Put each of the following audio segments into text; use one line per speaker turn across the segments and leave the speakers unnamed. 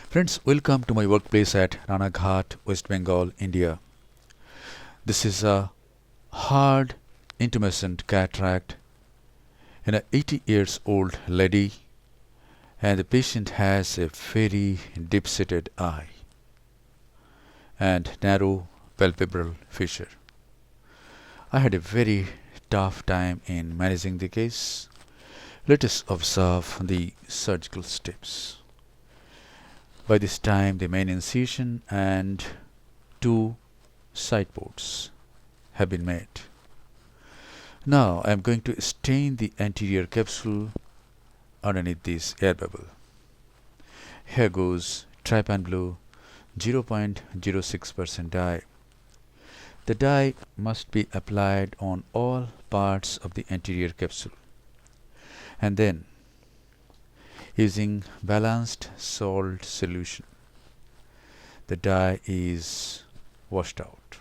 Friends, welcome to my workplace at Ranaghat, West Bengal, India. This is a hard intumescent cataract in a 80 years old lady, and the patient has a very deep-seated eye and narrow palpebral fissure. I had a very tough time in managing the case. Let us observe the surgical steps. By this time, the main incision and two side ports have been made. Now I am going to stain the anterior capsule underneath this air bubble. Here goes trypan blue 0.06% dye. The dye must be applied on all parts of the anterior capsule, and then using balanced salt solution, the dye is washed out.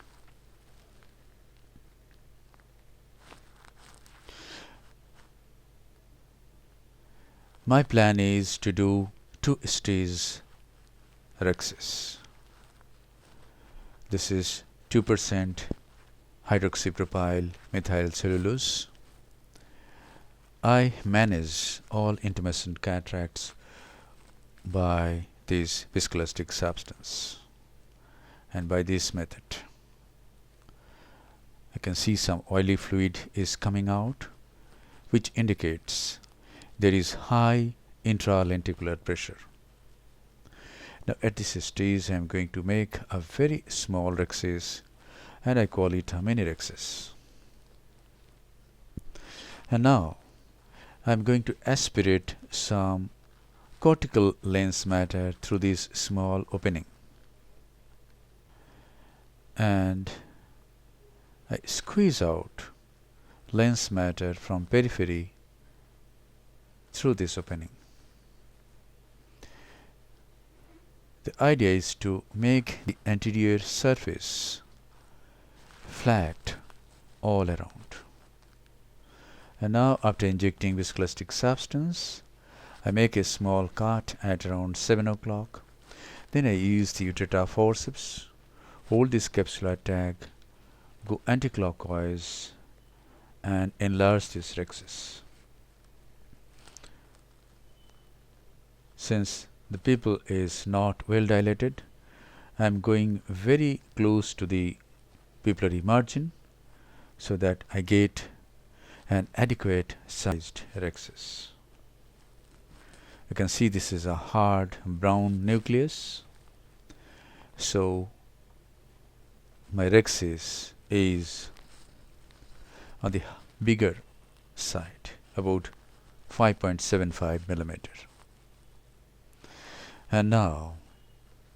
My plan is to do 2-stage rhexis. This is 2% hydroxypropyl methyl cellulose. I manage all intumescent cataracts by this viscoelastic substance and by this method. I can see some oily fluid is coming out, which indicates there is high intralenticular pressure. Now at this stage I am going to make a very small rhexis, and I call it a mini rhexis. And now I am going to aspirate some cortical lens matter through this small opening, and I squeeze out lens matter from periphery through this opening. The idea is to make the anterior surface flat all around. And now, after injecting viscoelastic substance, I make a small cut at around 7 o'clock. Then I use the Utata forceps, hold this capsular tag, go anticlockwise, and enlarge this rhexis. Since the pupil is not well dilated, I am going very close to the pupillary margin so that I get an adequate sized rhexis. You can see this is a hard brown nucleus, so my rhexis is on the bigger side, about 5.75 millimeter. And now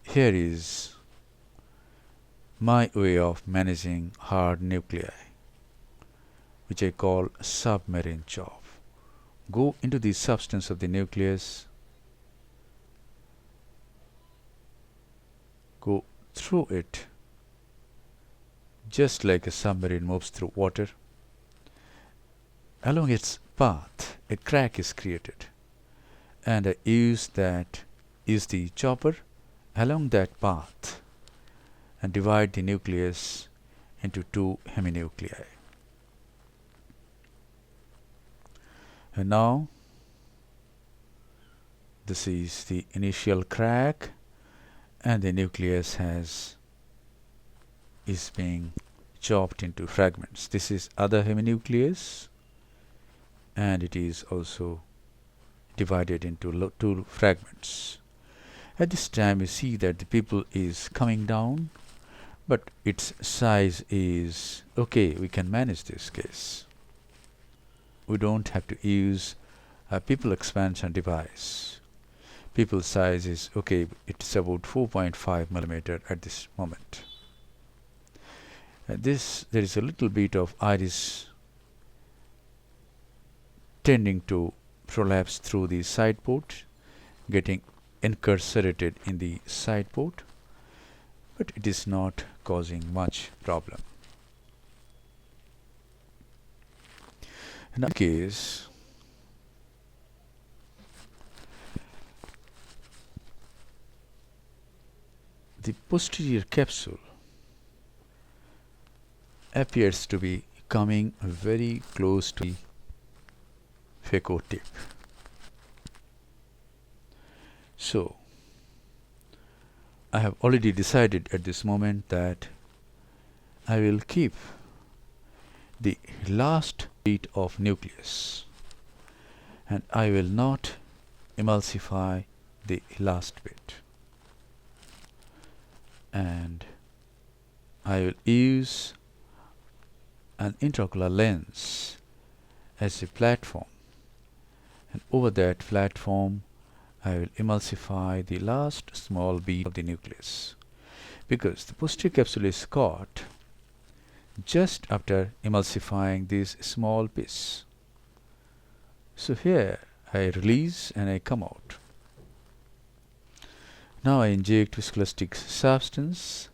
here is my way of managing hard nuclei, which I call submarine chop. Go into the substance of the nucleus, go through it just like a submarine moves through water. Along its path, a crack is created, and I use the chopper along that path and divide the nucleus into two heminuclei. And now this is the initial crack, and the nucleus is being chopped into fragments. This is other heminucleus, and it is also divided into two fragments. At this time you see that the pupil is coming down, but its size is okay. We can manage this case. We don't have to use a pupil expansion device. Pupil size is okay. It's about 4.5 millimeter at this moment. There is a little bit of iris tending to prolapse through the side port, getting incarcerated in the side port, but it is not causing much problem. In that case, the posterior capsule appears to be coming very close to the phaco tip. So I have already decided at this moment that I will keep the last bit of nucleus and I will not emulsify the last bit, and I will use an intraocular lens as a platform, and over that platform I will emulsify the last small bit of the nucleus, because the posterior capsule is caught just after emulsifying this small piece. So here I release and I come out. Now I inject viscoelastic substance,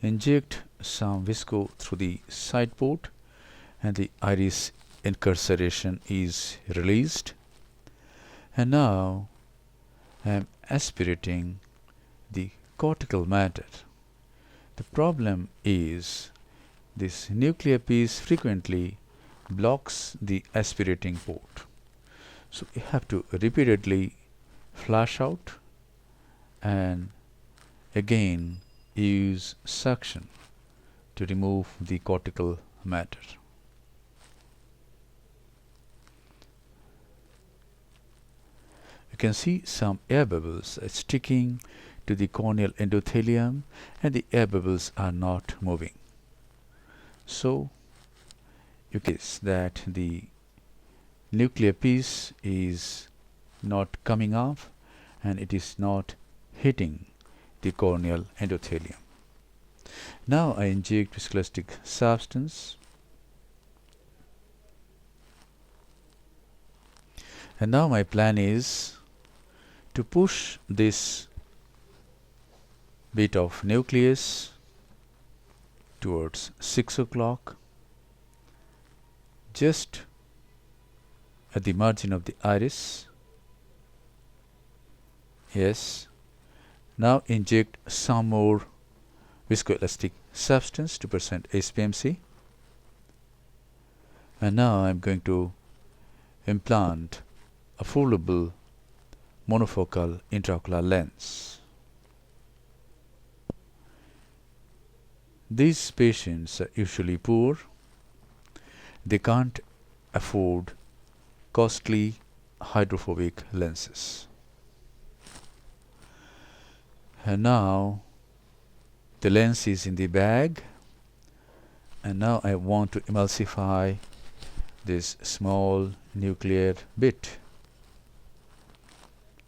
inject some visco through the side port, and the iris incarceration is released. And now I am aspirating the cortical matter. The problem is this nuclear piece frequently blocks the aspirating port. So you have to repeatedly flush out and again use suction to remove the cortical matter. You can see some air bubbles sticking to the corneal endothelium, and the air bubbles are not moving. So you can see that the nuclear piece is not coming off and it is not hitting the corneal endothelium. Now I inject viscoelastic substance, and now my plan is to push this bit of nucleus towards 6 o'clock, just at the margin of the iris. Yes. Now inject some more viscoelastic substance, 2% HPMC, and now I am going to implant a foldable monofocal intraocular lens. These patients are usually poor. They can't afford costly hydrophobic lenses. And now the lens is in the bag, and now I want to emulsify this small nuclear bit,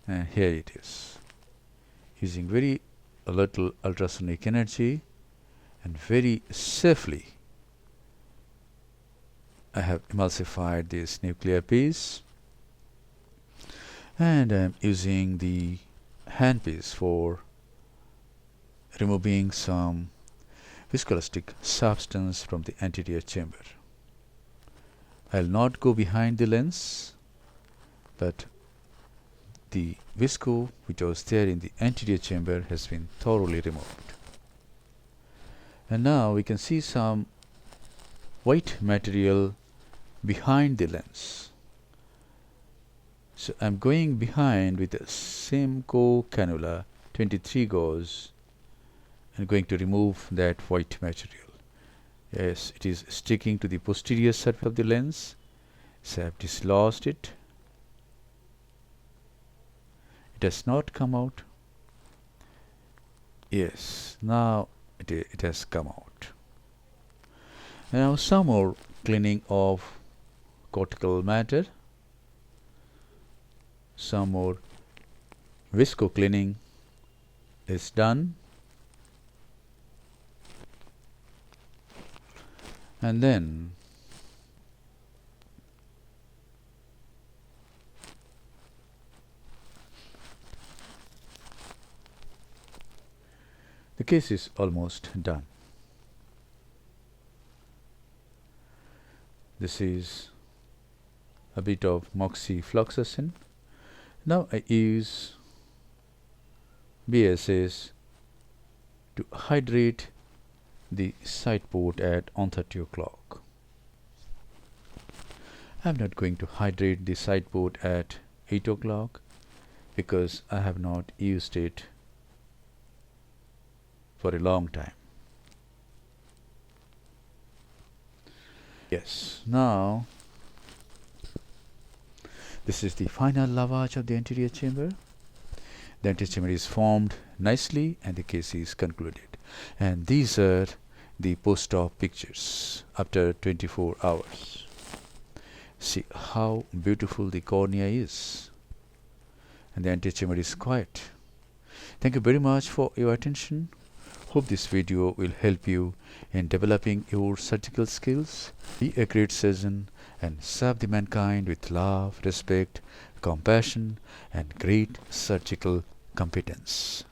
and here it is, using very little ultrasonic energy and very safely. I have emulsified this nuclear piece, and I am using the handpiece for removing some viscoelastic substance from the anterior chamber. I will not go behind the lens, but the visco which was there in the anterior chamber has been thoroughly removed. And now we can see some white material behind the lens. So I am going behind with the Simcoe cannula 23 gauge and going to remove that white material. Yes, it is sticking to the posterior surface of the lens, so I have dislodged it. It has not come out. Yes, now it has come out. Now some more cleaning of cortical matter, some more visco cleaning is done, and then the case is almost done. This is a bit of moxifloxacin. Now I use BSS to hydrate the side port at on 30 o'clock. I'm not going to hydrate the side port at 8 o'clock because I have not used it for a long time. Yes, now this is the final lavage of the anterior chamber. The anterior chamber is formed nicely and the case is concluded. And these are the post-op pictures after 24 hours. See how beautiful the cornea is. And the anterior chamber is quiet. Thank you very much for your attention. Hope this video will help you in developing your surgical skills. Be a great surgeon and serve the mankind with love, respect, compassion, and great surgical competence.